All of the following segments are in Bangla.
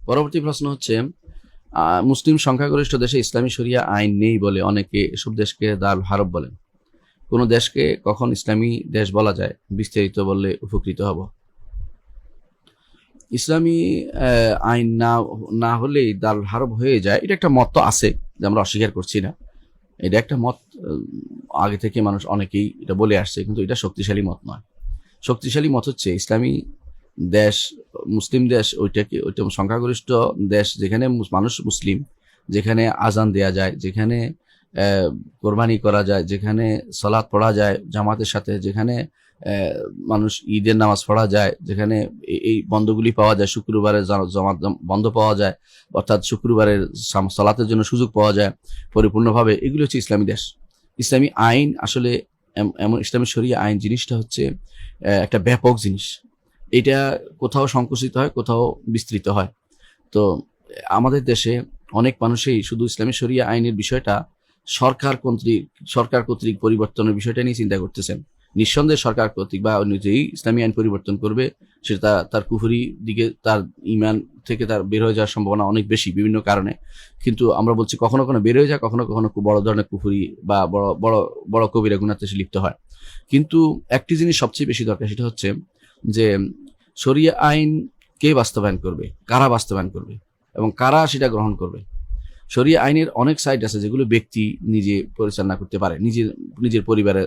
পরবর্তী প্রশ্ন হচ্ছে, মুসলিম সংখ্যাগরিষ্ঠ দেশে ইসলামী শরিয়া আইন নেই বলে অনেকে এসব দেশকে দারুল হারব বলেন। কোন দেশকে কখন ইসলামী দেশ বলা যায়, বিস্তারিত বললে উপকৃত হব। ইসলামী আইন না না হলেই দারুল হারব হয়ে যায়, এটা একটা মত তো আছে, যে আমরা অস্বীকার করছি না। এটা একটা মত, আগে থেকে মানুষ অনেকেই এটা বলে আসছে, কিন্তু এটা শক্তিশালী মত নয়। শক্তিশালী মত হচ্ছে ইসলামী দেশ, মুসলিম দেশ, ওইটা সংখ্যাগরিষ্ঠ দেশ যেখানে মানুষ মুসলিম, যেখানে আজান দেয়া যায়, যেখানে কোরবানি করা যায়, যেখানে সালাত পড়া যায় জামাতের সাথে, যেখানে মানুষ ঈদের নামাজ পড়া যায়, যেখানে এই বন্ধগুলি পাওয়া যায়, শুক্রবারের জামাত বন্ধ পাওয়া যায়, অর্থাৎ শুক্রবারের সালাতের জন্য সুযোগ পাওয়া যায় পরিপূর্ণভাবে, এগুলি হচ্ছে ইসলামী দেশ। ইসলামী আইন আসলে এমন, ইসলামী শরিয়া আইন জিনিসটা হচ্ছে একটা ব্যাপক জিনিস। এটা কোথাও সংকুচিত হয়, কোথাও বিস্তৃত হয়। তো আমাদের দেশে অনেক মানুষই শুধু ইসলামী শরিয়া আইনের বিষয়টা সরকার কর্তৃক পরিবর্তনের বিষয়টা নিয়ে চিন্তা করতেছেন। নিঃসন্দেহে সরকার কর্তৃক বা নিজেই ইসলামী আইন পরিবর্তন করবে, সেটা তার কুফরি দিকে, তার ইমান থেকে তার বের হয়ে যাওয়ার সম্ভাবনা অনেক বেশি বিভিন্ন কারণে। কিন্তু আমরা বলছি কখনো কখনো বের হয়ে যায়, কখনো কখনো খুব বড় ধরনের কুফরি বা বড় বড় বড় কবিরা গুনাতে সে লিপ্ত হয়। কিন্তু একটি জিনিস সবচেয়ে বেশি দরকার, সেটা হচ্ছে যে শরিয়া আইন কে বাস্তবায়ন করবে, কারা বাস্তবায়ন করবে এবং কারা সেটা গ্রহণ করবে। শরিয়া আইনের অনেক সাইড আছে যেগুলো ব্যক্তি নিজে পরিচালনা করতে পারে, নিজের পরিবারে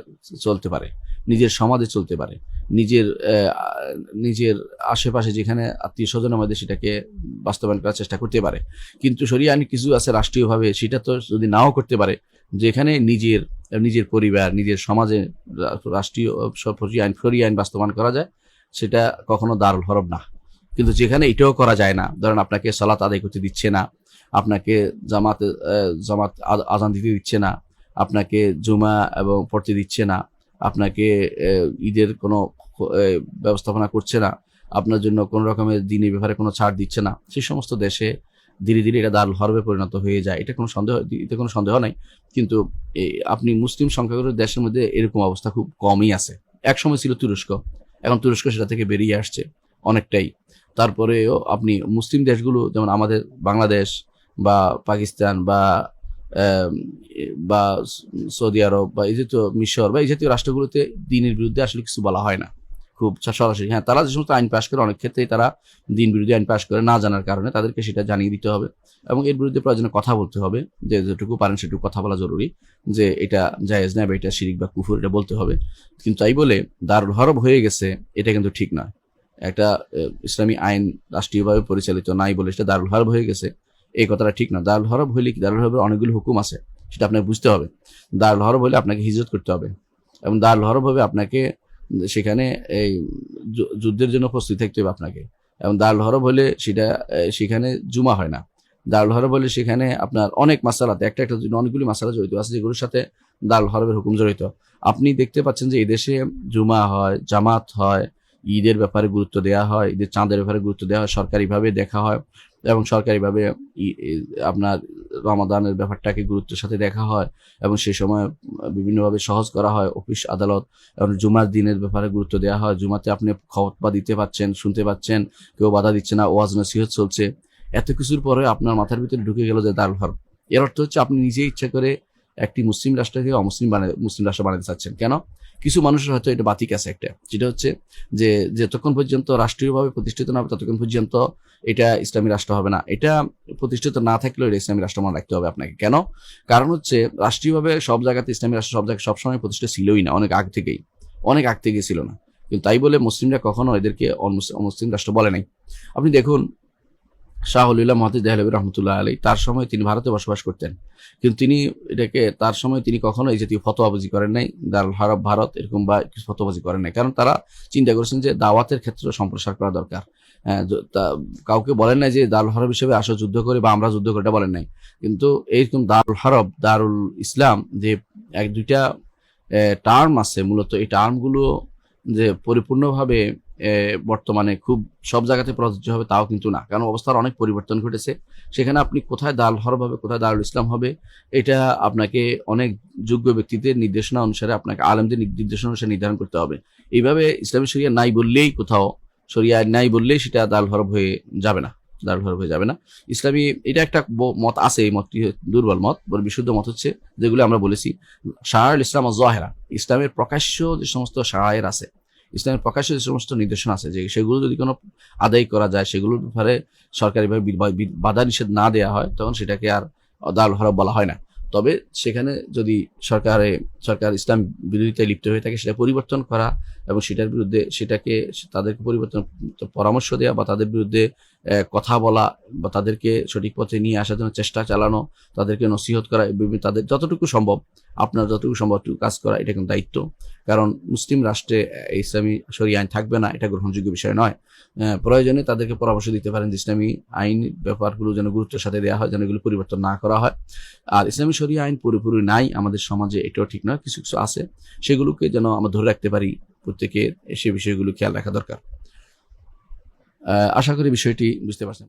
চলতে পারে, নিজের সমাজে চলতে পারে, নিজের আশেপাশে যেখানে আত্মীয় স্বজনের মধ্যে সেটাকে বাস্তবায়ন করার চেষ্টা করতে পারে। কিন্তু শরিয়া আইন কিছু আছে রাষ্ট্রীয়ভাবে, সেটা তো যদি নাও করতে পারে, যেখানে নিজের পরিবার, নিজের সমাজে রাষ্ট্রীয় শরিয়া আইন বাস্তবায়ন করা যায়, সেটা কখনো দারুল হরব না। কিন্তু যেখানে এটাও করা যায় না, ধরেন আপনাকে সালাত আদায় করতে দিচ্ছে না, আপনাকে জামাত আজান দিতে দিচ্ছে না, আপনাকে জুমা এবং পড়তে দিচ্ছে না, আপনাকে ঈদের কোনো ব্যবস্থাপনা করছে না, আপনার জন্য কোনো রকমের দিনের ব্যাপারে কোনো ছাড় দিচ্ছে না, সেই সমস্ত দেশে ধীরে ধীরে এটা দারুল হরবে পরিণত হয়ে যায়। এতে কোনো সন্দেহ নাই। কিন্তু আপনি মুসলিম সংখ্যাগরিষ্ঠ দেশের মধ্যে এরকম অবস্থা খুব কমই আছে। এক সময় ছিল তুরস্ক, এখন তুরস্ক সেটা থেকে বেরিয়ে আসছে অনেকটাই। তারপরেও আপনি মুসলিম দেশগুলো, যেমন আমাদের বাংলাদেশ বা পাকিস্তান বা সৌদি আরব বা এই জাতীয় মিশর বা এই জাতীয় রাষ্ট্রগুলোতে দিনের বিরুদ্ধে আসলে কিছু বলা হয় না খুব সরাসরি। হ্যাঁ, তারা যে সমস্ত আইন পাশ করে, অনেক ক্ষেত্রেই তারা দিন বিরোধী আইন পাশ করে না জানার কারণে, তাদেরকে সেটা জানিয়ে দিতে হবে এবং এর বিরুদ্ধে প্রয়োজনে কথা বলতে হবে, যে যেটুকু পারেন সেটুকু কথা বলা জরুরি, যে এটা জায়েজ না বা এটা শিরিক বা কুফর, এটা বলতে হবে। কিন্তু তাই বলে দারুল হরব হয়ে গেছে, এটা কিন্তু ঠিক নয়। একটা ইসলামী আইন রাষ্ট্রীয়ভাবে পরিচালিত নাই বলে সেটা দারুল হরব হয়ে গেছে, এই কথাটা ঠিক না। দারুল হরব হইলে কি, দারুল হরবের অনেকগুলো হুকুম আছে, সেটা আপনাকে বুঝতে হবে। দারুল হরব হলে আপনাকে হিজরত করতে হবে, এবং দারুল হরব হবে আপনাকে সেখানে এই যুদ্ধের জন্য প্রস্তুতি থাকতে হবে আপনাকে। এবং দারুল হরব হলে সেখানে জুমা হয় না। দারুল হরব হলে সেখানে আপনার অনেক মাসালাতে, একটা অনেকগুলি মাসালা জড়িত আছে, যেগুলোর সাথে দারুল হরবের হুকুম জড়িত। আপনি দেখতে পাচ্ছেন যে এই দেশে জুমা হয়, জামাত হয়, ঈদের ব্যাপারে গুরুত্ব দেওয়া হয়, ঈদের চাঁদের ব্যাপারে গুরুত্ব দেওয়া হয়, সরকারিভাবে দেখা হয়, এবং সরকারিভাবে আপনার রমাদানের ব্যাপারটাকে গুরুত্বের সাথে দেখা হয়, এবং সেই সময় বিভিন্নভাবে সহজ করা হয় অফিস আদালত, এবং জুমার দিনের ব্যাপারে গুরুত্ব দেওয়া হয়। জুমাতে আপনি খতবা দিতে পাচ্ছেন, শুনতে পাচ্ছেন, কেউ বাধা দিচ্ছে না, ওয়াজ নসিহত চলছে। এত কিছুর পরে আপনার মাথার ভিতরে ঢুকে গেল যে দারুল হরব। এর অর্থ হচ্ছে আপনি নিজেই ইচ্ছা করে একটি মুসলিম রাষ্ট্রকে মুসলিম রাষ্ট্র বানাতে চাচ্ছেন। কেন? কিছু মানুষের হয়তো এটা বাতিক আছে একটা, যেটা হচ্ছে যে যতক্ষণ পর্যন্ত রাষ্ট্রীয়ভাবে প্রতিষ্ঠিত না হবে ততক্ষণ পর্যন্ত এটা ইসলামী রাষ্ট্র হবে না। এটা প্রতিষ্ঠিত না থাকলেও এটা ইসলামী রাষ্ট্র মনে রাখতে হবে আপনাকে। কেন? কারণ হচ্ছে রাষ্ট্রীয়ভাবে সব জায়গাতে ইসলামী রাষ্ট্র সব জায়গায় সবসময় প্রতিষ্ঠিত ছিলই না, অনেক আগ থেকে ছিল না। কিন্তু তাই বলে মুসলিমরা কখনো এদেরকে অমুসলিম রাষ্ট্র বলে নাই। আপনি দেখুন, শাহ ওলিউল্লাহ মুহাদ্দিস দেহলভী রহমতুল্লাহ আলাইহি, তার সময় তিনি ভারতে বসবাস করতেন, কিন্তু তার সময় তিনি কখনো এই জাতীয় ফতোয়াবাজি করেন নাই, দারুল হরব ভারত এরকম বা কিছু ফতোয়াবাজি করেন নাই। কারণ তারা চিন্তা করেছেন যে দাওয়াতের ক্ষেত্রে সম্প্রসার করা দরকার। হ্যাঁ, কাউকে বলেন নাই যে দারুল হরব হিসেবে আসো যুদ্ধ করে বা আমরা যুদ্ধ করে, এটা বলেন নাই। কিন্তু এইরকম দারুল হরব, দারুল ইসলাম, যে এক দুইটা টার্ম আছে, মূলত এই টার্মগুলো যে পরিপূর্ণভাবে বর্তমানে খুব সব জায়গাতে প্রযোজ্য হবে তাও কিন্তু না, কারণ অবস্থার অনেক পরিবর্তন ঘটেছে। সেখানে আপনি কোথায় দারুল হরব হবে, কোথায় দারুল ইসলাম হবে, এটা আপনাকে অনেক যোগ্য ব্যক্তিদের নির্দেশনা অনুসারে, আপনাকে আলেমদের নির্দেশনা অনুসারে নির্ধারণ করতে হবে। এইভাবে ইসলামী শরিয়া নাই বললেই, কোথাও শরিয়া নাই বললেই সেটা দারুল হরব হয়ে যাবে না। দারুল হরফ হয়ে যাবে না। ইসলামী এটা একটা মত আছে, এই মতটি দুর্বল মত, বিশুদ্ধ মত হচ্ছে যেগুলো আমরা বলেছি শাআইর ইসলাম যাহিরা, ইসলামের প্রকাশ্য যে সমস্ত শাআইর আছে, ইসলামের প্রকাশ্য যে সমস্ত নির্দেশনা আছে, যে সেগুলো যদি কোনো আদায় করা যায়, সেগুলোর ব্যাপারে সরকারিভাবে বাধা নিষেধ না দেওয়া হয়, তখন সেটাকে আর দারুল হরফ বলা হয় না। তবে সেখানে যদি সরকার ইসলাম বিরোধিতায় লিপ্ত হয়ে থাকে, সেটা পরিবর্তন করা এবং সেটার বিরুদ্ধে তাদেরকে পরিবর্তন পরামর্শ দেওয়া বা তাদের বিরুদ্ধে কথা বলা বা তাদেরকে সঠিক পথে নিয়ে আসার জন্য চেষ্টা চালানো, তাদেরকে নসিহত করা, তাদের যতটুকু সম্ভব, আপনার যতটুকু সম্ভব কাজ করা, এটা কিন্তু দায়িত্ব। কারণ মুসলিম রাষ্ট্রে ইসলামী শরিয়া আইন থাকবে না, এটা গ্রহণযোগ্য বিষয় নয়। প্রয়োজনে তাদেরকে পরামর্শ দিতে পারেন যে ইসলামী আইন ব্যাপারগুলো যেন গুরুত্বের সাথে দেওয়া হয়, যেন এগুলো পরিবর্তন না করা হয়। আর ইসলামী শরিয়া আইন পুরোপুরি নাই আমাদের সমাজে, এটাও ঠিক নয়, কিছু কিছু আছে, সেগুলোকে যেন আমরা ধরে রাখতে পারি, প্রত্যেকের সে বিষয়গুলো খেয়াল রাখা দরকার। আশা করি বিষয়টি বুঝতে পারছেন।